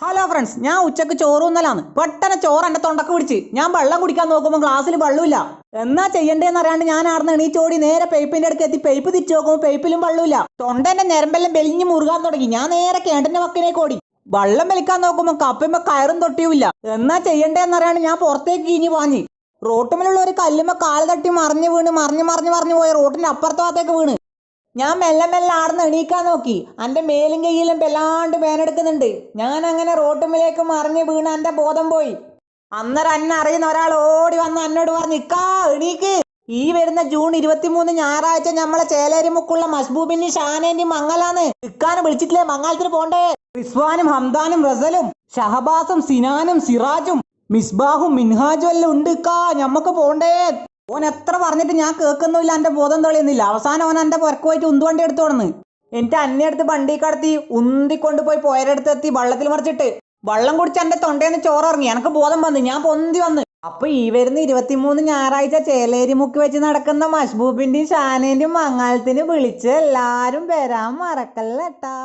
Hello friends, ഞാൻ ഉച്ചക്ക് ചോറ് തിന്നലാന്ന് പെട്ടെന്ന് ചോറ് എന്റെ തൊണ്ടക്ക് പിടിച്ച് ഞാൻ വെള്ളം കുടിക്കാൻ നോക്കുമ്പോൾ ഗ്ലാസ്സിൽ വെള്ളമില്ല. എന്നാ ചെയ്യണ്ടേന്ന് അറിയാണ്ട് ഞാൻ ആർന്ന് എണീച്ചോടി നേരെ പൈപ്പിന്റെ അടുക്ക് എത്തി പൈപ്പ് തിരിച്ചു നോക്കുമ്പോൾ പൈപ്പിലും വെള്ളമില്ല. തൊണ്ടന്റെ ഞരമ്പെല്ലാം വെലിഞ്ഞ് മുറുകാൻ തുടങ്ങി. ഞാൻ നേരെ കിണറ്റിന്റെ വക്കിലേക്ക് ഓടി. വെള്ളം വലിക്കാൻ നോക്കുമ്പോൾ കപ്പുമ്പോ കയറും തൊട്ടിയുമില്ല. എന്നാ ചെയ്യണ്ടേന്ന് അറിയാണ്ട് ഞാൻ പുറത്തേക്ക് ഇനി പാഞ്ഞ് റോട്ടുമിലുള്ള ഒരു കല്ലുമ്പോ കാല് തട്ടി മറിഞ്ഞു വീണ് മറിഞ്ഞു പോയി റോട്ടിന്റെ അപ്പുറത്തെ ഭാഗത്തേക്ക് വീണ്. ഞാൻ മെല്ലെ മെല്ലെ ആടുന്ന് എണീക്കാൻ നോക്കി. എൻ്റെ മേലും കയ്യിലും വല്ലാണ്ട് വേനെടുക്കുന്നുണ്ട്. ഞാൻ അങ്ങനെ റോട്ടുമ്മിലേക്ക് മറിഞ്ഞ് വീണ് എൻ്റെ ബോധം പോയി. അന്നേരം എന്നെ അറിയുന്ന ഒരാൾ ഓടി വന്ന് എന്നോട് പറഞ്ഞു, ഇക്കാ എണീക്ക്, ഈ വരുന്ന ജൂൺ 23 ഞായറാഴ്ച നമ്മളെ ചേലേരിമുക്കുള്ള മസ്ബൂബിന്റെ ഷാനേന്റെയും മംഗലാന്ന്. ഇക്കാനെ വിളിച്ചിട്ടില്ലേ മംഗലത്തിന് പോണ്ടേ? റിസ്വാനും ഹംദാനും റസലും ഷഹബാസും സിനാനും സിറാജും മിസ്ബാഹും മിൻഹാജും എല്ലാം ഉണ്ട്. ഇക്കാ ഞമ്മക്ക് പോണ്ടേ? ഓൻ എത്ര പറഞ്ഞിട്ട് ഞാൻ കേൾക്കുന്നില്ല. എൻ്റെ ബോധം തെളിയുന്നില്ല. അവസാനം ഓൻ എൻ്റെ പുറക്ക് പോയിട്ട് ഉന്തുവണ്ടി എടുത്തോണെന്ന് എൻ്റെ അന്നയെടുത്ത് വണ്ടി കടത്തി ഉന്തിക്കൊണ്ടുപോയി പോയരെടുത്തെത്തി വെള്ളത്തിൽ മറിച്ചിട്ട് വെള്ളം കുടിച്ച് എൻ്റെ തൊണ്ടേന്ന് ചോറിറങ്ങി. എനിക്ക് ബോധം വന്ന് ഞാൻ പൊന്തി വന്ന്. അപ്പൊ ഈ വരുന്ന 23 ഞായറാഴ്ച ചേലേരിമുക്ക് വെച്ച് നടക്കുന്ന മഷ്ബൂബിന്റെയും ഷാനേന്റെയും മംഗലത്തിന് വിളിച്ച് എല്ലാരും വരാൻ മറക്കല്ലട്ടാ.